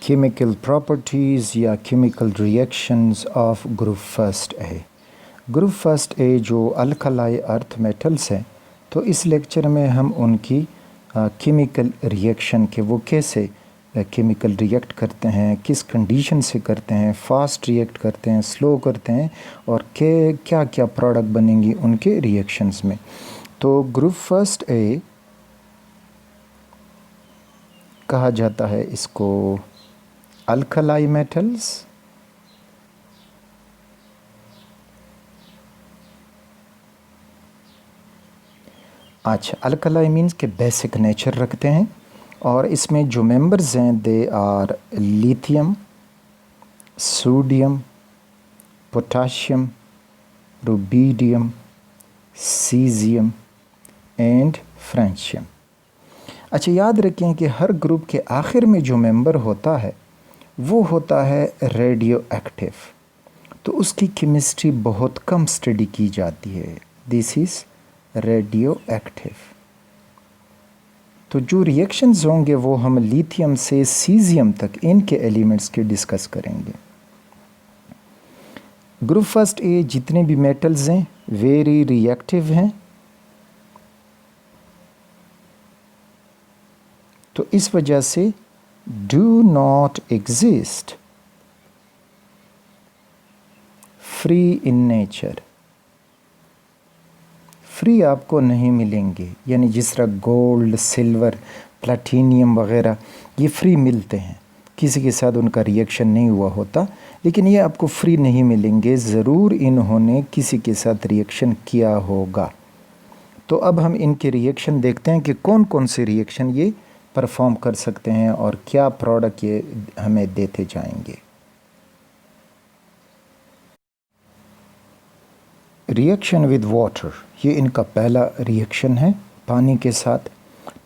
Chemical properties या chemical reactions of group first A. Group first A जो alkali earth metals हैं, तो इस लेक्चर में हम उनकी केमिकल रिएक्शन के वो कैसे केमिकल रिएक्ट करते हैं, किस कंडीशन से करते हैं, फास्ट रिएक्ट करते हैं, स्लो करते हैं, और क्या क्या प्रोडक्ट बनेंगी उनके रिएक्शंस में। तो ग्रुप फर्स्ट ए कहा जाता है इसको अल्कलाई मेटल्स, अच्छा अल्कलाई मीन्स के बेसिक नेचर रखते हैं, और इसमें जो मेंबर्स हैं they are lithium, sodium, potassium, rubidium, caesium and francium. अच्छा याद रखें कि हर ग्रुप के आखिर में जो मेंबर होता है वो होता है रेडियो एक्टिव, तो उसकी केमिस्ट्री बहुत कम स्टडी की जाती है। This is radio active. तो जो रिएक्शंस होंगे वो हम लिथियम से सीजियम तक इनके एलिमेंट्स के डिस्कस करेंगे। ग्रुप फर्स्ट ए जितने भी मेटल्स हैं वेरी रिएक्टिव हैं, तो इस वजह से do not exist free in nature. Free आपको नहीं मिलेंगे, यानी जिस तरह गोल्ड, सिल्वर, प्लैटिनियम वगैरह ये फ्री मिलते हैं, किसी के साथ उनका रिएक्शन नहीं हुआ होता, लेकिन ये आपको फ्री नहीं मिलेंगे, ज़रूर इन्होंने किसी के साथ रिएक्शन किया होगा। तो अब हम इनके रिएक्शन देखते हैं कि कौन कौन से रिएक्शन ये परफॉर्म कर सकते हैं और क्या प्रोडक्ट ये हमें देते जाएंगे। रिएक्शन विद वाटर, ये इनका पहला रिएक्शन है पानी के साथ।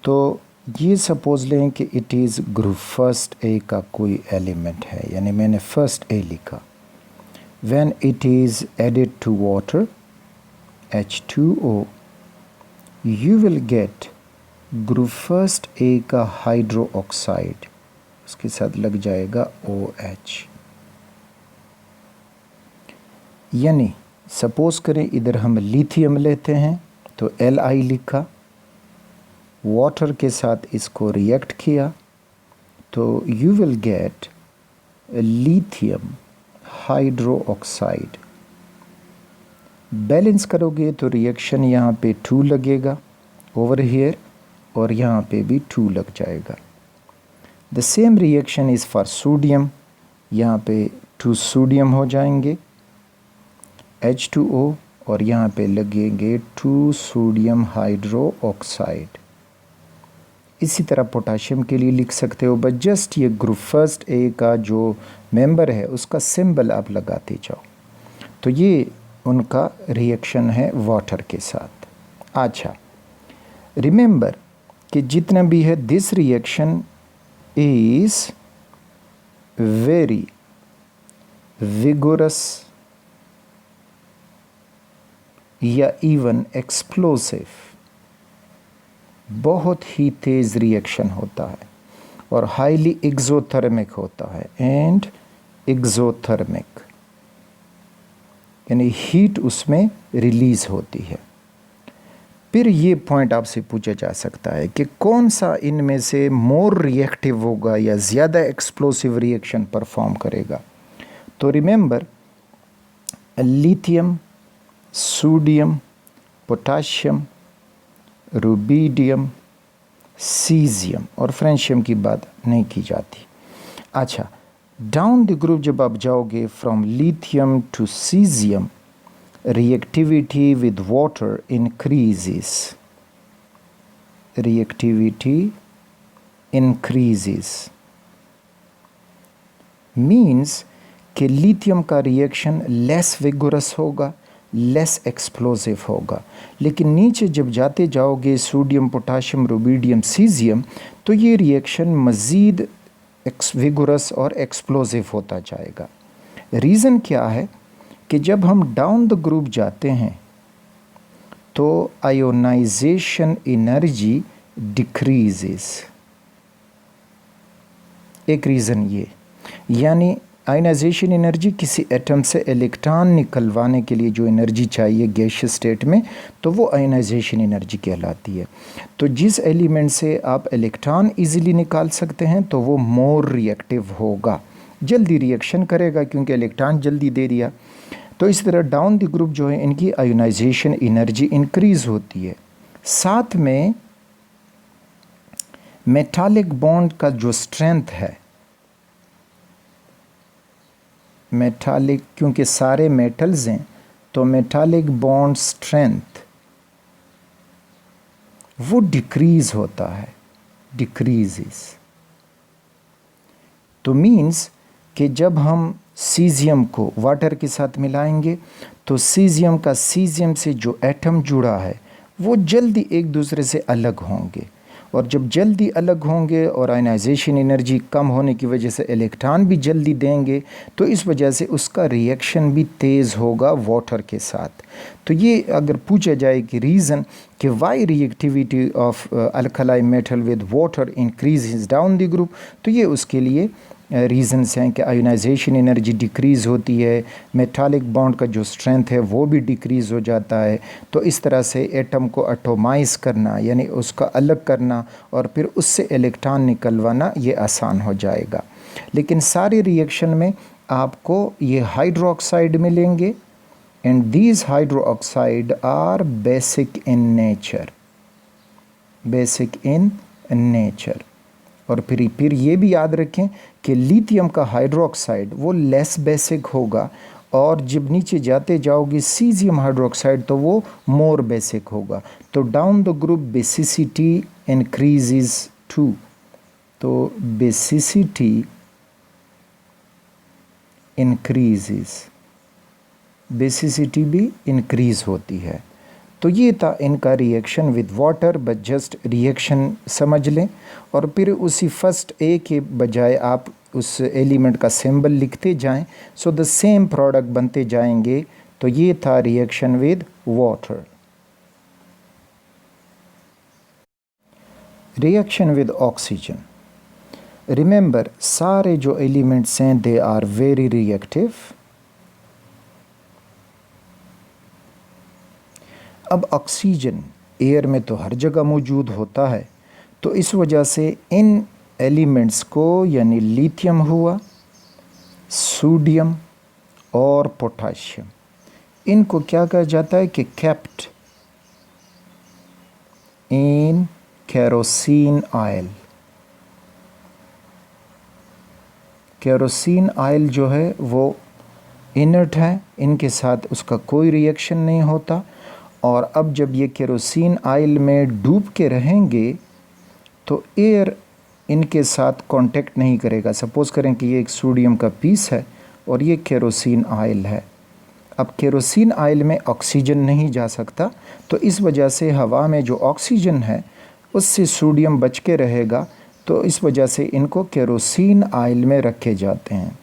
तो ये सपोज लें कि it is group first A का कोई एलिमेंट है, यानी मैंने फर्स्ट ए लिखा। When it is added to water H2O, you will get group first A का हाइड्रो ऑक्साइड, उसके साथ लग जाएगा OH। यानी सपोज़ करें इधर हम लिथियम लेते हैं तो Li लिखा, वाटर के साथ इसको रिएक्ट किया तो you will gate lithium hydro oxide. Balance करोगे तो रिएक्शन यहाँ पे 2 लगेगा ओवर हियर, और यहाँ पे भी 2 लग जाएगा। The same reaction is for sodium, यहाँ पे 2 सोडियम हो जाएंगे H2O, और यहाँ पे लगेंगे 2 सोडियम हाइड्रो ऑक्साइड। इसी तरह पोटाशियम के लिए लिख सकते हो, बट जस्ट ये ग्रुप फर्स्ट ए का जो मेंबर है उसका सिंबल आप लगाते जाओ। तो ये उनका रिएक्शन है वाटर के साथ। अच्छा रिमेंबर कि जितना भी है this reaction is very vigorous या इवन एक्सप्लोसिव, बहुत ही तेज़ रिएक्शन होता है और हाईली एक्सोथर्मिक होता है। एंड एक्सोथर्मिक यानी हीट उसमें रिलीज़ होती है। फिर ये पॉइंट आपसे पूछा जा सकता है कि कौन सा इनमें से मोर रिएक्टिव होगा या ज़्यादा एक्सप्लोसिव रिएक्शन परफॉर्म करेगा। तो remember lithium, sodium, potassium, rubidium, caesium और फ्रेंशियम की बात नहीं की जाती। अच्छा डाउन द ग्रुप जब आप जाओगे from lithium to caesium, reactivity with water increases, reactivity increases means कि लिथियम का रिएक्शन लेस विगोरस होगा, लेस एक्सप्लोसिव होगा, लेकिन नीचे जब जाते जाओगे सोडियम, पोटाशियम, रुबीडियम, सीजियम, तो ये रिएक्शन मज़ीद विगोरस और एक्सप्लोसिव होता जाएगा। रीज़न क्या है कि जब हम डाउन द ग्रुप जाते हैं तो आयोनाइजेशन एनर्जी डिक्रीजेस, एक रीज़न ये, यानी आयनाइजेशन एनर्जी किसी एटम से इलेक्ट्रॉन निकलवाने के लिए जो एनर्जी चाहिए गैसियस स्टेट में, तो वो आयनाइजेशन एनर्जी कहलाती है। तो जिस एलिमेंट से आप इलेक्ट्रॉन इजीली निकाल सकते हैं तो वो मोर रिएक्टिव होगा, जल्दी रिएक्शन करेगा क्योंकि इलेक्ट्रॉन जल्दी दे दिया। तो इस तरह डाउन द ग्रुप जो है इनकी आयनाइजेशन एनर्जी इंक्रीज़ होती है। साथ में मेटालिक बॉन्ड का जो स्ट्रेंथ है, मेटालिक क्योंकि सारे मेटल्स हैं तो मेटालिक बॉन्ड स्ट्रेंथ वो डिक्रीज़ होता है, डिक्रीज़। तो मीन्स कि जब हम सीज़ियम को वाटर के साथ मिलाएंगे तो सीज़ियम का सीज़ियम से जो एटम जुड़ा है वो जल्दी एक दूसरे से अलग होंगे, और जब जल्दी अलग होंगे और आयनाइजेशन एनर्जी कम होने की वजह से इलेक्ट्रॉन भी जल्दी देंगे, तो इस वजह से उसका रिएक्शन भी तेज़ होगा वाटर के साथ। तो ये अगर पूछा जाए कि रीज़न कि why reactivity of alkali metal with water increase down the group, तो ये उसके लिए रीज़न्स हैं कि आयोनाइजेशन एनर्जी डिक्रीज़ होती है, मेटालिक बॉन्ड का जो स्ट्रेंथ है वो भी डिक्रीज़ हो जाता है। तो इस तरह से एटम को एटोमाइज़ करना यानी उसका अलग करना और फिर उससे इलेक्ट्रॉन निकलवाना ये आसान हो जाएगा। लेकिन सारे रिएक्शन में आपको ये हाइड्रोक्साइड मिलेंगे, and these hydroxide are basic in nature, basic in nature. और फिर ये भी याद रखें कि लिथियम का हाइड्रोक्साइड वो लेस बेसिक होगा, और जब नीचे जाते जाओगे सीजियम हाइड्रोक्साइड तो वो मोर बेसिक होगा। तो down the group basicity increases too, तो बेसिसिटी इंक्रीजेज, बेसिसिटी भी इंक्रीज़ होती है। तो ये था इनका reaction with water, but just reaction समझ लें और फिर उसी फर्स्ट ए के बजाय आप उस एलिमेंट का सिंबल लिखते जाएं, सो द सेम प्रोडक्ट बनते जाएंगे। तो ये था reaction with water. Reaction with oxygen, remember सारे जो एलिमेंट्स हैं दे आर वेरी रिएक्टिव। अब ऑक्सीजन एयर में तो हर जगह मौजूद होता है, तो इस वजह से इन एलिमेंट्स को यानी लिथियम हुआ, सोडियम और पोटाशियम, इनको क्या कहा जाता है कि kept in kerosene oil. Kerosene oil जो है वो इनर्ट है, इनके साथ उसका कोई रिएक्शन नहीं होता, और अब जब ये केरोसिन ऑयल में डूब के रहेंगे तो एयर इनके साथ कांटेक्ट नहीं करेगा। सपोज़ करें कि ये एक सोडियम का पीस है और ये केरोसिन ऑयल है। अब केरोसिन ऑयल में ऑक्सीजन नहीं जा सकता, तो इस वजह से हवा में जो ऑक्सीजन है उससे सोडियम बच के रहेगा, तो इस वजह से इनको केरोसिन ऑयल में रखे जाते हैं।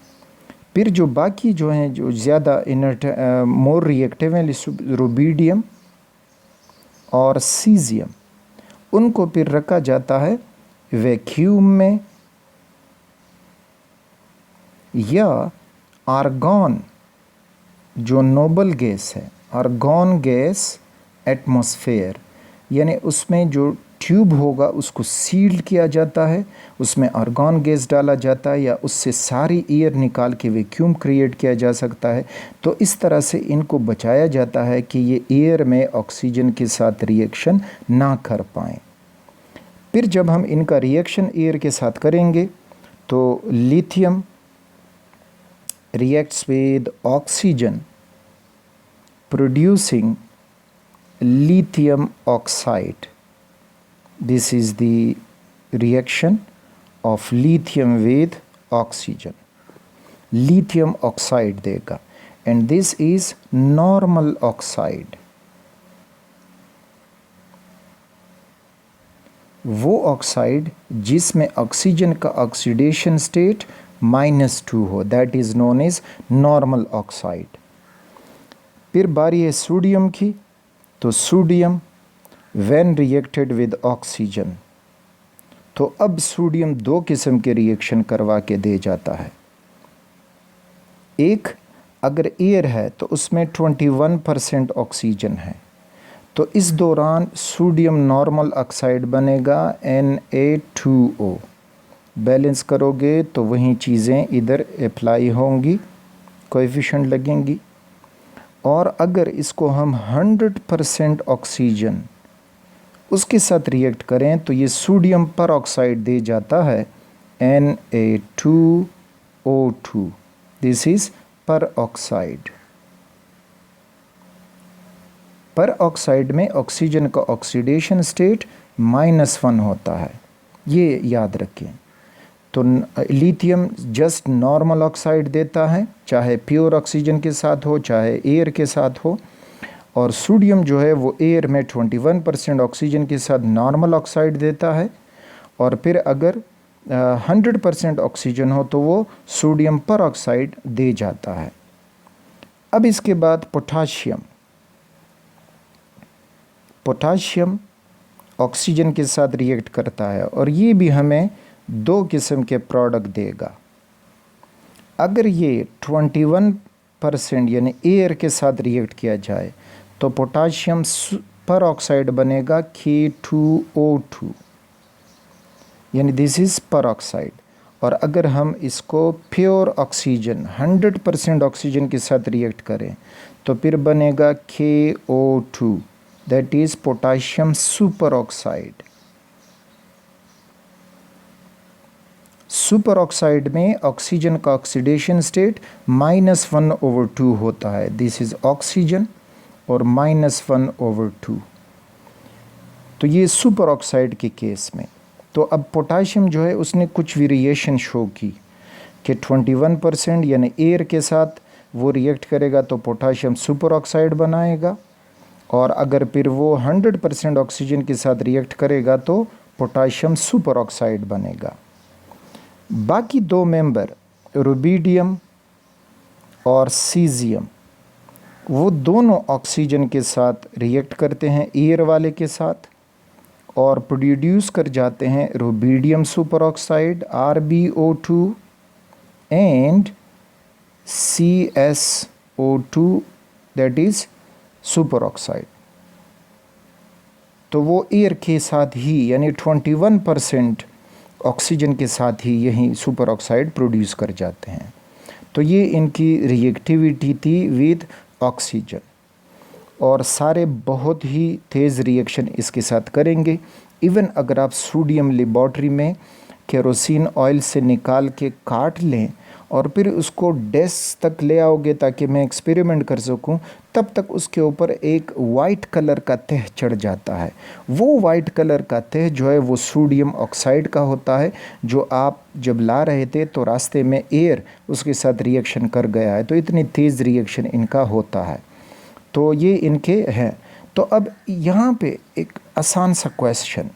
फिर जो बाकी जो हैं जो ज़्यादा इनर्ट मोर रिएक्टिव हैं, रुबिडियम और सीजियम, उनको फिर रखा जाता है वैक्यूम में, या आर्गॉन जो नोबल गैस है, आर्गॉन गैस एटमॉस्फेयर, यानी उसमें जो ट्यूब होगा उसको सील्ड किया जाता है, उसमें आर्गॉन गैस डाला जाता है, या उससे सारी एयर निकाल के वैक्यूम क्रिएट किया जा सकता है। तो इस तरह से इनको बचाया जाता है कि ये एयर में ऑक्सीजन के साथ रिएक्शन ना कर पाएँ। फिर जब हम इनका रिएक्शन एयर के साथ करेंगे तो lithium reacts with oxygen producing lithium oxide. This is the reaction of lithium with oxygen. Lithium oxide देगा, and this is normal oxide. वो ऑक्साइड जिसमें ऑक्सीजन का ऑक्सीडेशन स्टेट -2 हो, that is known as normal oxide. फिर बारी है sodium की, तो sodium when reacted with oxygen तो अब सोडियम दो किस्म के रिएक्शन करवा के दे जाता है। एक, अगर एयर है तो उसमें 21% ऑक्सीजन है, तो इस दौरान सोडियम नॉर्मल ऑक्साइड बनेगा Na2O। बैलेंस करोगे तो वही चीज़ें इधर अप्लाई होंगी, कोएफिशिएंट लगेंगी। और अगर इसको हम 100% ऑक्सीजन उसके साथ रिएक्ट करें तो ये सोडियम पर ऑक्साइड दे जाता है Na2O2। दिस इज़ पर ऑक्साइड। पर ऑक्साइड में ऑक्सीजन का ऑक्सीडेशन स्टेट -1 होता है, ये याद रखें। तो लिथियम जस्ट नॉर्मल ऑक्साइड देता है, चाहे प्योर ऑक्सीजन के साथ हो चाहे एयर के साथ हो। और सोडियम जो है वो एयर में 21% ऑक्सीजन के साथ नॉर्मल ऑक्साइड देता है। और फिर अगर 100% ऑक्सीजन हो तो वो सोडियम पर ऑक्साइड दे जाता है। अब इसके बाद पोटाशियम ऑक्सीजन के साथ रिएक्ट करता है और ये भी हमें दो किस्म के प्रोडक्ट देगा। अगर ये 21% यानी एयर के साथ रिएक्ट किया जाए तो पोटाशियम पर ऑक्साइड बनेगा K2O2, यानी दिस इज़ पर ऑक्साइड। और अगर हम इसको प्योर ऑक्सीजन 100% ऑक्सीजन के साथ रिएक्ट करें तो फिर बनेगा KO2, that is potassium super oxide. Super oxide में ऑक्सीजन का ऑक्सीडेशन स्टेट -1/2 होता है, दिस इज़ ऑक्सीजन, और -1/2। तो ये सुपर ऑक्साइड के केस में। तो अब पोटाशियम जो है उसने कुछ वेरिएशन शो की कि 21% यानी एयर के साथ वो रिएक्ट करेगा तो पोटाशियम सुपर ऑक्साइड बनाएगा, और अगर फिर वो 100% ऑक्सीजन के साथ रिएक्ट करेगा तो पोटाशियम सुपर ऑक्साइड बनेगा। बाकी दो मेंबर रुबिडियम और सीजियम, वो दोनों ऑक्सीजन के साथ रिएक्ट करते हैं एयर वाले के साथ और प्रोड्यूस कर जाते हैं rubidium super oxide RbO2 and CsO2, that is super oxide. तो वो एयर के साथ ही यानी 21% ऑक्सीजन के साथ ही यही सुपर ऑक्साइड प्रोड्यूस कर जाते हैं। तो ये इनकी रिएक्टिविटी थी विद ऑक्सीजन, और सारे बहुत ही तेज़ रिएक्शन इसके साथ करेंगे। इवन अगर आप सोडियम लेबॉर्ट्री में केरोसिन ऑयल से निकाल के काट लें और फिर उसको डेस्क तक ले आओगे ताकि मैं एक्सपेरिमेंट कर सकूं, तब तक उसके ऊपर एक वाइट कलर का तह चढ़ जाता है। वो वाइट कलर का तह जो है वो सोडियम ऑक्साइड का होता है, जो आप जब ला रहे थे तो रास्ते में एयर उसके साथ रिएक्शन कर गया है, तो इतनी तेज़ रिएक्शन इनका होता है। तो ये इनके हैं। तो अब यहाँ पे एक आसान सा क्वेश्चन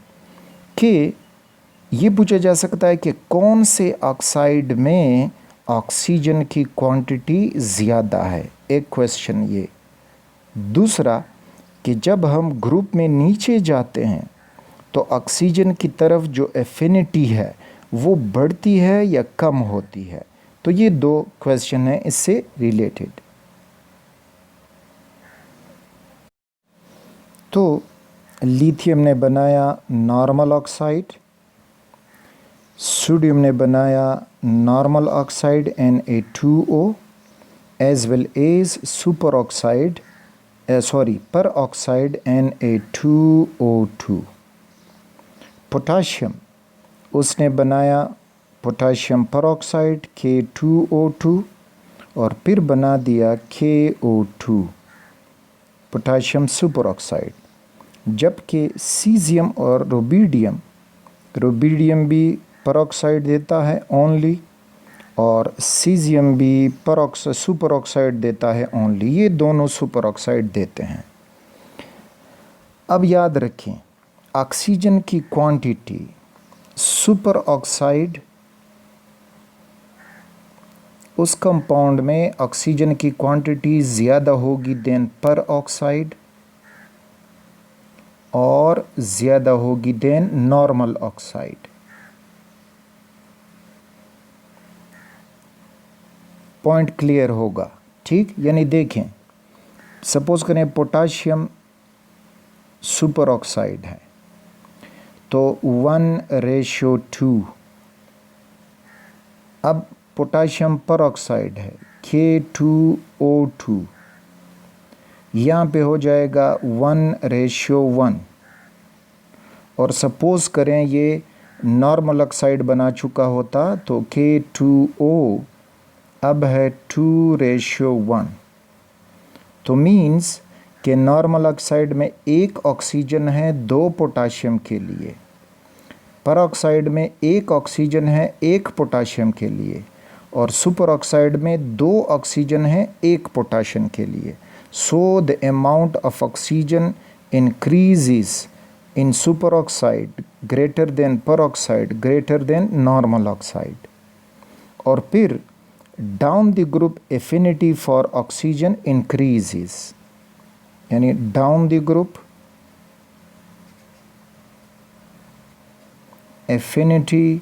कि ये पूछा जा सकता है कि कौन से ऑक्साइड में ऑक्सीजन की क्वांटिटी ज़्यादा है, एक क्वेश्चन ये। दूसरा कि जब हम ग्रुप में नीचे जाते हैं तो ऑक्सीजन की तरफ जो एफिनिटी है वो बढ़ती है या कम होती है। तो ये दो क्वेश्चन हैं इससे रिलेटेड। तो लिथियम ने बनाया नॉर्मल ऑक्साइड, सोडियम ने बनाया normal oxide Na2O, as well as superoxide peroxide Na2O2। Potassium उसने बनाया पोटाशियम पर ऑक्साइड K2O2 और फिर बना दिया KO2, पोटाशियम सुपर ऑक्साइड। जबकि सीजियम और रुबिडियम भी पर ऑक्साइड देता है ओनली, और सीजियम भी सुपर ऑक्साइड देता है ओनली। ये दोनों सुपर ऑक्साइड देते हैं। अब याद रखें, ऑक्सीजन की क्वांटिटी सुपर ऑक्साइड उस कंपाउंड में ऑक्सीजन की क्वांटिटी ज़्यादा होगी देन पर ऑक्साइड, और ज़्यादा होगी than normal oxide. Point clear होगा। ठीक, यानी देखें, सपोज करें पोटाशियम सुपर ऑक्साइड है तो 1:2। अब पोटाशियम पर ऑक्साइड है K2O2, यहाँ पे हो जाएगा 1:1। और सपोज करें ये नॉर्मल ऑक्साइड बना चुका होता तो K2O अब है 2:1। तो मीन्स कि नॉर्मल ऑक्साइड में एक ऑक्सीजन है 2 पोटाशियम के लिए, पर ऑक्साइड में एक ऑक्सीजन है 1 पोटाशियम के लिए, और सुपर ऑक्साइड में 2 ऑक्सीजन है 1 पोटाशियम के लिए। So the amount of oxygen increases in superoxide greater than peroxide greater than normal oxide. और फिर down the group affinity for oxygen increases, यानी डाउन द ग्रुप affinity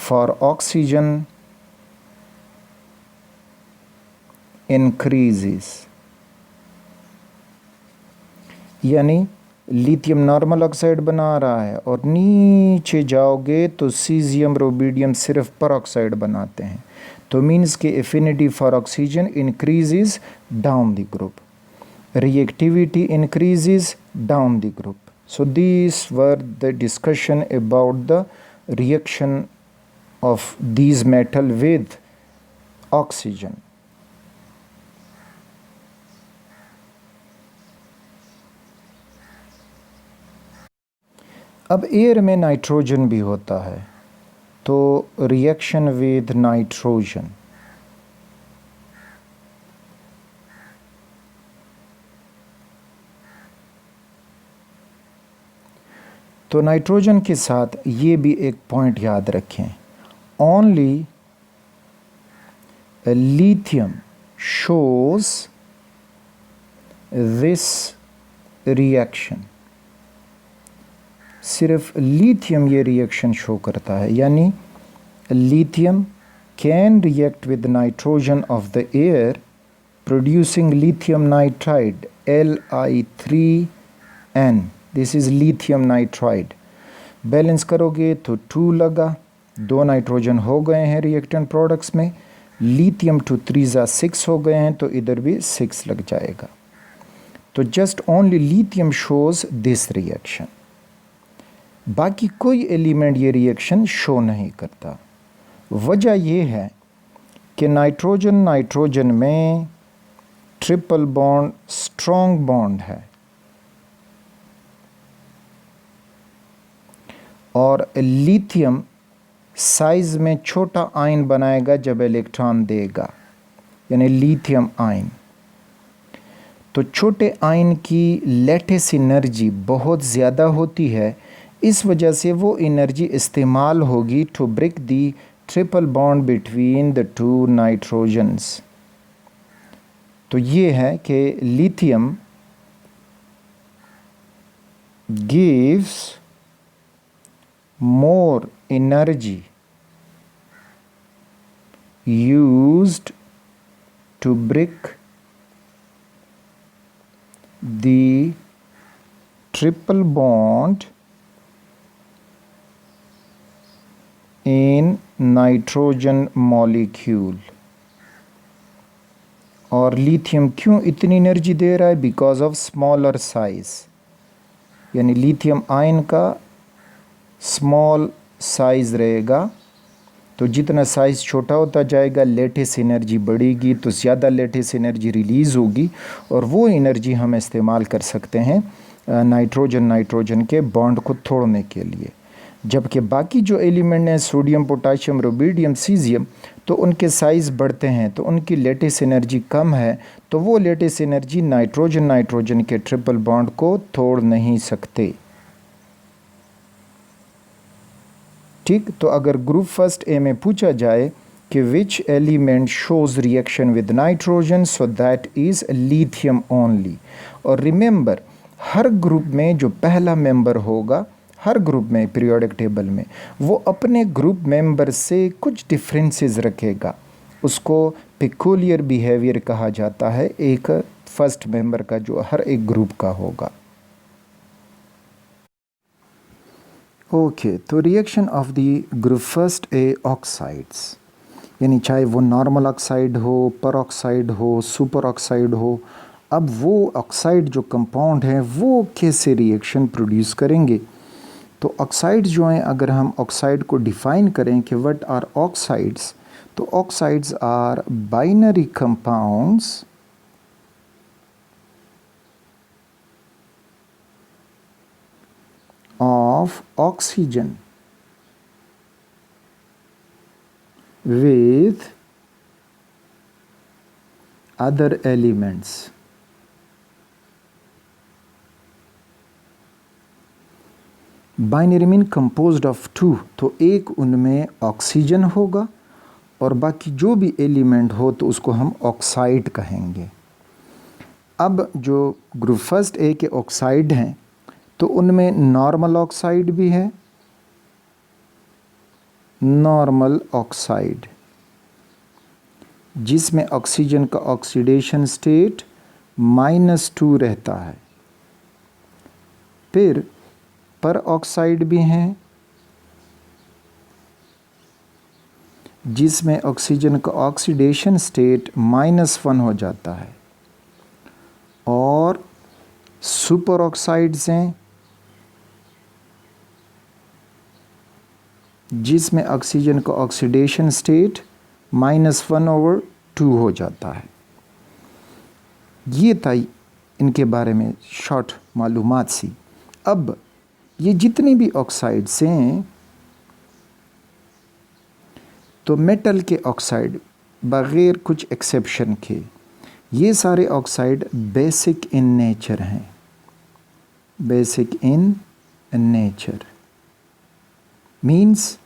for oxygen increases। यानी lithium normal oxide बना रहा है और नीचे जाओगे तो सीजियम रोबीडियम सिर्फ पर ऑक्साइड बनाते हैं, तो मीन्स के affinity for oxygen increases down the group, reactivity increases down the group. So these were the discussion about the reaction of these metal with oxygen. अब एयर में नाइट्रोजन भी होता है, तो रिएक्शन विद नाइट्रोजन। तो nitrogen के साथ ये भी एक पॉइंट याद रखें, only lithium shows this reaction। सिर्फ लिथियम ये रिएक्शन शो करता है, यानी lithium can react with nitrogen of the air producing lithium nitride Li3n। This is lithium nitride. Balance करोगे तो 2 लगा, 2 नाइट्रोजन हो गए हैं रिएक्टेंट प्रोडक्ट्स में, लिथियम 2 3 6 हो गए हैं, तो इधर भी 6 लग जाएगा। तो just only lithium shows this reaction, बाकी कोई एलिमेंट ये रिएक्शन शो नहीं करता। वजह ये है कि नाइट्रोजन में ट्रिपल बॉन्ड स्ट्रॉन्ग बॉन्ड है और लिथियम साइज में छोटा आयन बनाएगा जब इलेक्ट्रॉन देगा, यानी लिथियम आयन। तो छोटे आयन की लेटेस्ट एनर्जी बहुत ज़्यादा होती है, इस वजह से वो एनर्जी इस्तेमाल होगी to break the triple bond between the 2 nitrogens. तो ये है कि lithium gives more energy used to break the triple bond in nitrogen molecule। और लिथियम क्यों इतनी एनर्जी दे रहा है? बिकॉज ऑफ स्मॉलर साइज, यानी लिथियम आयन का स्मॉल साइज़ रहेगा, तो जितना साइज़ छोटा होता जाएगा लेटेस्ट एनर्जी बढ़ेगी, तो ज़्यादा लेटेस्ट एनर्जी रिलीज़ होगी और वो एनर्जी हम इस्तेमाल कर सकते हैं नाइट्रोजन के बॉन्ड को तोड़ने के लिए। जबकि बाकी जो एलिमेंट हैं सोडियम, पोटाशियम, रुबिडियम, सीजियम, तो उनके साइज़ बढ़ते हैं, तो उनकी लेटेस्ट एनर्जी कम है, तो वो लेटेस्ट एनर्जी नाइट्रोजन के ट्रिपल बॉन्ड को तोड़ नहीं सकते। ठीक, तो अगर ग्रुप फर्स्ट ए में पूछा जाए कि which element shows reaction with nitrogen, so that is lithium only. और रिमेंबर, हर ग्रुप में जो पहला मेंबर होगा हर ग्रुप में पीरियोडिक टेबल में वो अपने ग्रुप मेंबर से कुछ डिफरेंसेस रखेगा, उसको पिकुलियर बिहेवियर कहा जाता है, एक फर्स्ट मेंबर का जो हर एक ग्रुप का होगा। ओके, तो reaction of the group first A oxides, यानी चाहे वो नॉर्मल ऑक्साइड हो, पर ऑक्साइड हो, सुपर ऑक्साइड हो, अब वो ऑक्साइड जो कंपाउंड हैं वो कैसे रिएक्शन प्रोड्यूस करेंगे। तो ऑक्साइड्स जो हैं, अगर हम ऑक्साइड को डिफ़ाइन करें कि व्हाट आर ऑक्साइड्स, तो oxides are binary compounds of oxygen with other elements. Binary mean composed of two, तो एक उनमें ऑक्सीजन होगा और बाकी जो भी एलिमेंट हो तो उसको हम ऑक्साइड कहेंगे। अब जो ग्रुप फर्स्ट ए के ऑक्साइड हैं तो उनमें नॉर्मल ऑक्साइड भी है, नॉर्मल ऑक्साइड जिसमें ऑक्सीजन का ऑक्सीडेशन स्टेट -2 रहता है। फिर पर ऑक्साइड भी हैं जिसमें ऑक्सीजन का ऑक्सीडेशन स्टेट -1 हो जाता है, और सुपर ऑक्साइड्स हैं जिसमें ऑक्सीजन का ऑक्सीडेशन स्टेट -1/2 हो जाता है। ये था इनके बारे में शॉर्ट मालूमात सी। अब ये जितनी भी ऑक्साइड्स हैं, तो मेटल के ऑक्साइड बग़ैर कुछ एक्सेप्शन के ये सारे ऑक्साइड बेसिक इन नेचर हैं, बेसिक इन नेचर मीन्स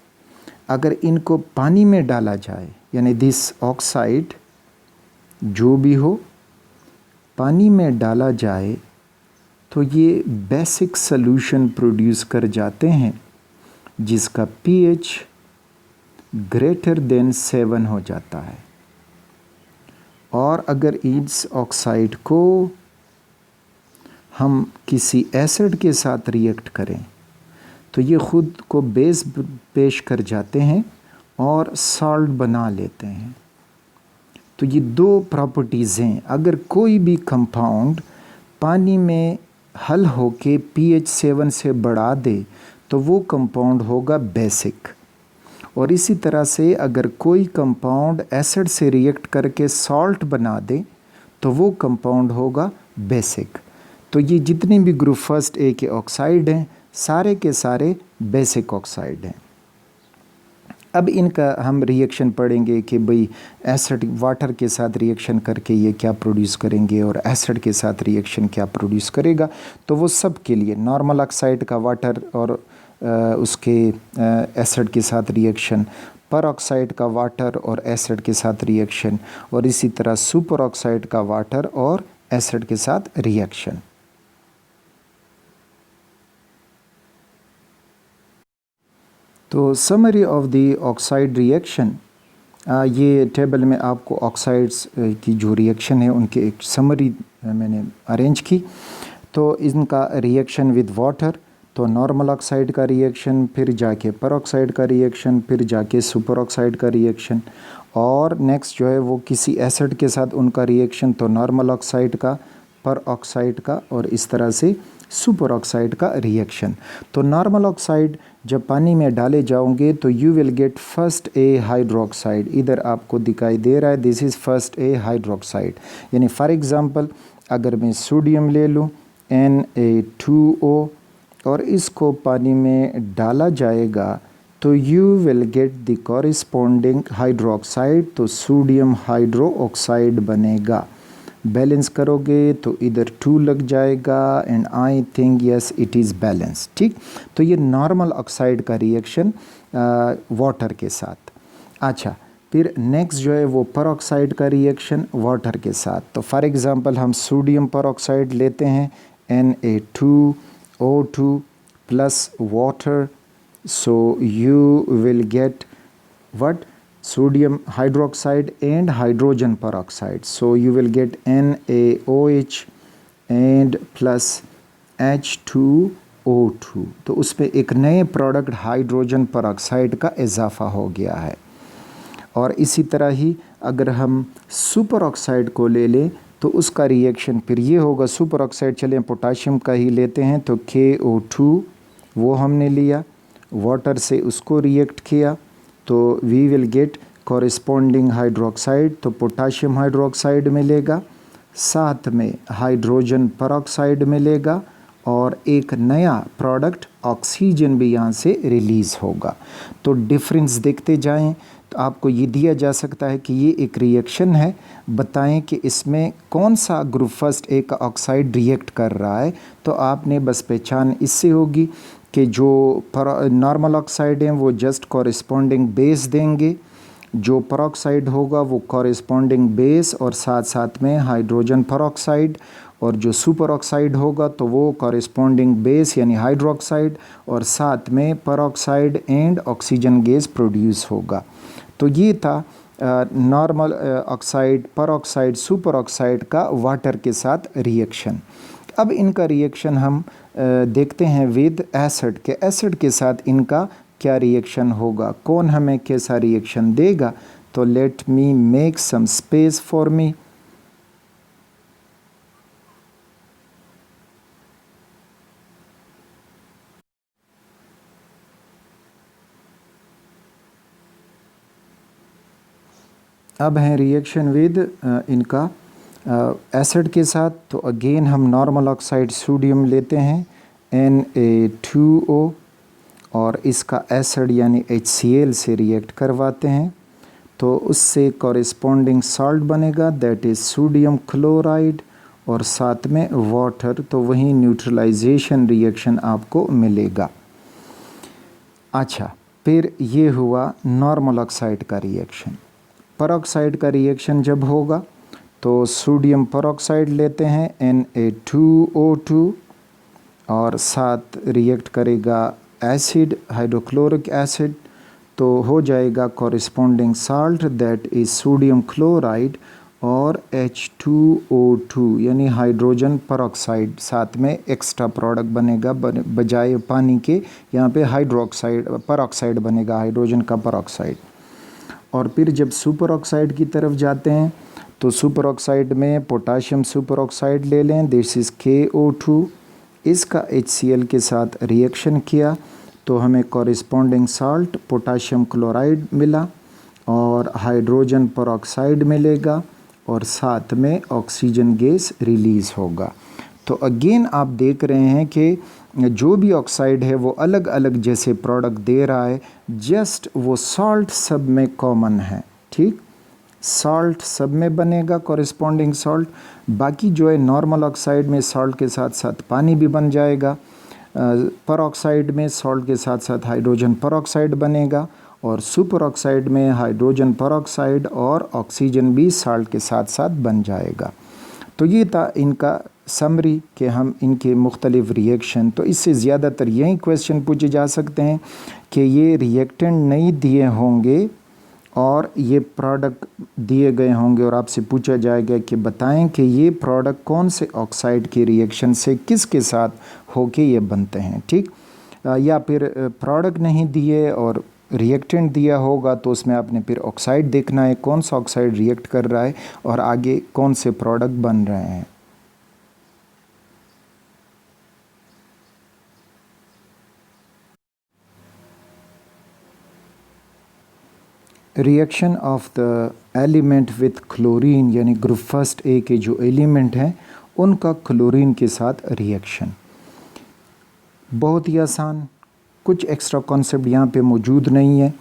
अगर इनको पानी में डाला जाए, यानी दिस ऑक्साइड जो भी हो पानी में डाला जाए तो ये बेसिक सॉल्यूशन प्रोड्यूस कर जाते हैं जिसका pH ग्रेटर देन 7 हो जाता है। और अगर इस ऑक्साइड को हम किसी एसिड के साथ रिएक्ट करें तो ये ख़ुद को बेस पेश कर जाते हैं और सॉल्ट बना लेते हैं। तो ये दो प्रॉपर्टीज़ हैं। अगर कोई भी कंपाउंड पानी में हल होके pH 7 से बढ़ा दे तो वो कंपाउंड होगा बेसिक, और इसी तरह से अगर कोई कंपाउंड एसिड से रिएक्ट करके सॉल्ट बना दे तो वो कंपाउंड होगा बेसिक। तो ये जितने भी ग्रुप फर्स्ट ए के ऑक्साइड हैं सारे के सारे बेसिक ऑक्साइड हैं। अब इनका हम रिएक्शन पढ़ेंगे कि भाई एसिड वाटर के साथ रिएक्शन करके ये क्या प्रोड्यूस करेंगे और एसिड के साथ रिएक्शन क्या प्रोड्यूस करेगा। तो वो सब के लिए नॉर्मल ऑक्साइड का वाटर और उसके एसिड के साथ रिएक्शन, पर ऑक्साइड का वाटर और एसिड के साथ रिएक्शन, और इसी तरह सुपर ऑक्साइड का वाटर और एसिड के साथ रिएक्शन। तो summary of the oxide reaction, ये टेबल में आपको ऑक्साइड्स की जो रिएक्शन है उनकी एक समरी मैंने अरेंज की। तो इनका रिएक्शन विद वाटर, तो नॉर्मल ऑक्साइड का रिएक्शन, फिर जाके पर ऑक्साइड का रिएक्शन, फिर जाके सुपर ऑक्साइड का रिएक्शन, और नेक्स्ट जो है वो किसी एसिड के साथ उनका रिएक्शन, तो नॉर्मल ऑक्साइड का, पर ऑक्साइड का, और इस तरह से सुपर ऑक्साइड का रिएक्शन। तो नॉर्मल ऑक्साइड जब पानी में डाले जाओगे तो you will get first A hydroxide. इधर आपको दिखाई दे रहा है, this is first A hydroxide. यानी फॉर एग्ज़ाम्पल अगर मैं सोडियम ले लूँ Na2O और इसको पानी में डाला जाएगा तो you will get the corresponding hydroxide, तो सोडियम हाइड्रोक्साइड बनेगा। बैलेंस करोगे तो इधर 2 लग जाएगा and I think yes it is balance. ठीक, तो ये नॉर्मल ऑक्साइड का रिएक्शन वाटर के साथ। अच्छा, फिर नेक्स्ट जो है वो पर ऑक्साइड का रिएक्शन वाटर के साथ। तो फॉर एग्ज़ाम्पल हम सोडियम पर ऑक्साइड लेते हैं Na2O2, plus water, so you will get what? Sodium hydroxide and hydrogen peroxide. So you will get NaOH and plus H2O2. तो उसमें एक नए प्रोडक्ट हाइड्रोजन पेरोक्साइड का इजाफा हो गया है। और इसी तरह ही अगर हम सुपर ऑक्साइड को ले लें तो उसका रिएक्शन फिर ये होगा, सुपर ऑक्साइड चलें पोटाशियम का ही लेते हैं तो KO2 वो हमने लिया, वाटर से उसको रिएक्ट किया तो we will get corresponding hydroxide, तो पोटाशियम हाइड्रोक्साइड मिलेगा, साथ में हाइड्रोजन पेरोक्साइड मिलेगा और एक नया प्रोडक्ट ऑक्सीजन भी यहाँ से रिलीज़ होगा। तो डिफरेंस देखते जाएं तो आपको ये दिया जा सकता है कि ये एक रिएक्शन है, बताएं कि इसमें कौन सा ग्रुप फर्स्ट ए का ऑक्साइड रिएक्ट कर रहा है। तो आपने बस पहचान इससे होगी कि जो नॉर्मल ऑक्साइड हैं वो जस्ट कॉरेस्पॉन्डिंग बेस देंगे, जो पेरोक्साइड होगा वो कॉरेस्पॉन्डिंग बेस और साथ साथ में हाइड्रोजन पेरोक्साइड, और जो सुपर ऑक्साइड होगा तो वो कॉरेस्पॉन्डिंग बेस यानी हाइड्रोक्साइड और साथ में peroxide and oxygen gas produce होगा। तो ये था normal oxide, peroxide, super oxide का वाटर के साथ रिएक्शन। अब इनका रिएक्शन हम देखते हैं विद एसिड के, एसिड के साथ इनका क्या रिएक्शन होगा, कौन हमें कैसा रिएक्शन देगा। तो let me make some space for me. अब है रिएक्शन विद इनका एसिड के साथ। तो अगेन हम नॉर्मल ऑक्साइड सोडियम लेते हैं Na2O और इसका एसिड यानी HCl से रिएक्ट करवाते हैं तो उससे कॉरेस्पॉन्डिंग सॉल्ट बनेगा, दैट इज़ सोडियम क्लोराइड और साथ में वाटर, तो वहीं न्यूट्रलाइजेशन रिएक्शन आपको मिलेगा। अच्छा, फिर ये हुआ नॉर्मल ऑक्साइड का रिएक्शन। पेरोक्साइड का रिएक्शन जब होगा तो सोडियम पेरोक्साइड लेते हैं Na2O2 और साथ रिएक्ट करेगा एसिड हाइड्रोक्लोरिक एसिड, तो हो जाएगा corresponding salt that is sodium chloride और H2O2 यानी हाइड्रोजन पेरोक्साइड, साथ में एक्स्ट्रा प्रोडक्ट बनेगा बजाय पानी के, यहाँ पे हाइड्रोक्साइड पेरोक्साइड बनेगा, हाइड्रोजन का पेरोक्साइड। और फिर जब सुपर ऑक्साइड की तरफ जाते हैं तो सुपर ऑक्साइड में पोटाशियम सुपर ऑक्साइड ले लें, दिस इज़ KO2, इसका HCl के साथ रिएक्शन किया तो हमें कॉरेस्पॉन्डिंग साल्ट पोटाशियम क्लोराइड मिला और हाइड्रोजन पेरोक्साइड मिलेगा और साथ में ऑक्सीजन गैस रिलीज़ होगा। तो अगेन आप देख रहे हैं कि जो भी ऑक्साइड है वो अलग अलग जैसे प्रोडक्ट दे रहा है, जस्ट वो सॉल्ट सब में कॉमन है। ठीक, सॉल्ट सब में बनेगा कॉरेस्पॉन्डिंग सॉल्ट, बाकी जो है नॉर्मल ऑक्साइड में सॉल्ट के साथ साथ पानी भी बन जाएगा, पेरोक्साइड में सॉल्ट के साथ साथ हाइड्रोजन पेरोक्साइड बनेगा और सुपर ऑक्साइड में हाइड्रोजन पेरोक्साइड और ऑक्सीजन भी सॉल्ट के साथ साथ बन जाएगा। तो ये था इनका समरी कि हम इनके मुख्तलिफ रिएक्शन, तो इससे ज़्यादातर यही क्वेश्चन पूछे जा सकते हैं कि ये रिएक्टेंट नहीं दिए होंगे और ये प्रोडक्ट दिए गए होंगे और आपसे पूछा जाएगा कि बताएं कि ये प्रोडक्ट कौन से ऑक्साइड के रिएक्शन से किसके साथ होके ये बनते हैं। ठीक, या फिर प्रोडक्ट नहीं दिए और रिएक्टेंट दिया होगा तो उसमें आपने फिर ऑक्साइड देखना है कौन सा ऑक्साइड रिएक्ट कर रहा है और आगे कौन से प्रोडक्ट बन रहे हैं। Reaction of the element with chlorine यानी ग्रुप फर्स्ट ए के जो एलिमेंट हैं उनका क्लोरीन के साथ रिएक्शन बहुत ही आसान, कुछ एक्स्ट्रा कॉन्सेप्ट यहाँ पे मौजूद नहीं है।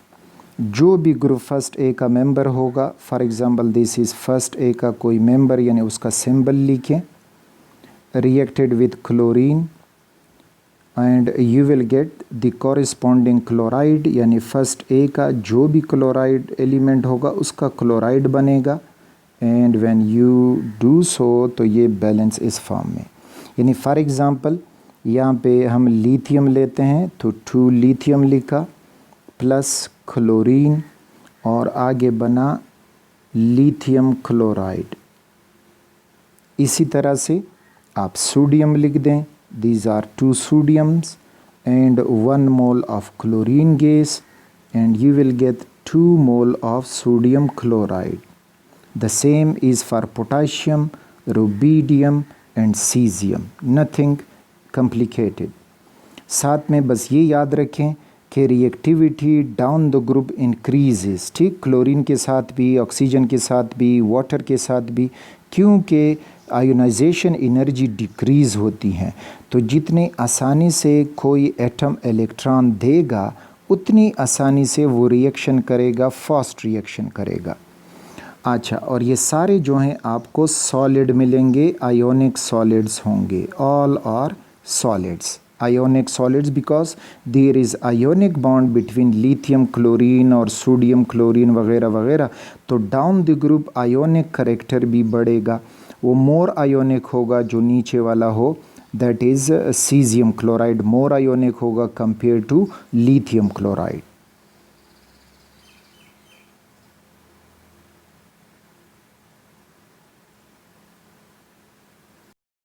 जो भी ग्रुप फर्स्ट ए का मेंबर होगा, for example this is first A का कोई मेंबर यानी उसका सिंबल लिखें, reacted with chlorine and you will get the corresponding chloride यानी फर्स्ट ए का जो भी क्लोराइड एलिमेंट होगा उसका क्लोराइड बनेगा and when you do so तो ये बैलेंस इस फॉर्म में, यानी फॉर एग्ज़ाम्पल यहाँ पे हम लिथियम लेते हैं तो 2 लिथियम लिखा प्लस क्लोरीन और आगे बना लिथियम क्लोराइड। इसी तरह से आप सोडियम लिख दें, these are 2 sodiums and 1 mole of chlorine gas and you will get 2 mole of sodium chloride. The same is for potassium, rubidium and cesium. Nothing complicated. साथ में बस ये याद रखें कि reactivity down the group increases, ठीक, chlorine के साथ भी, ऑक्सीजन के साथ भी, वाटर के साथ भी, क्योंकि आयोनाइजेशन एनर्जी डिक्रीज़ होती हैं। तो जितनी आसानी से कोई एटम इलेक्ट्रॉन देगा उतनी आसानी से वो रिएक्शन करेगा, फास्ट रिएक्शन करेगा। अच्छा, और ये सारे जो हैं आपको सॉलिड मिलेंगे, आयोनिक सॉलिड्स होंगे, all are solids, ionic solids because there is ionic bond between lithium chlorine और सोडियम क्लोरीन वगैरह वगैरह। तो down the group ionic character भी बढ़ेगा, वो मोर आयोनिक होगा जो नीचे वाला हो, that is caesium chloride more ionic होगा कंपेयर टू लिथियम क्लोराइड।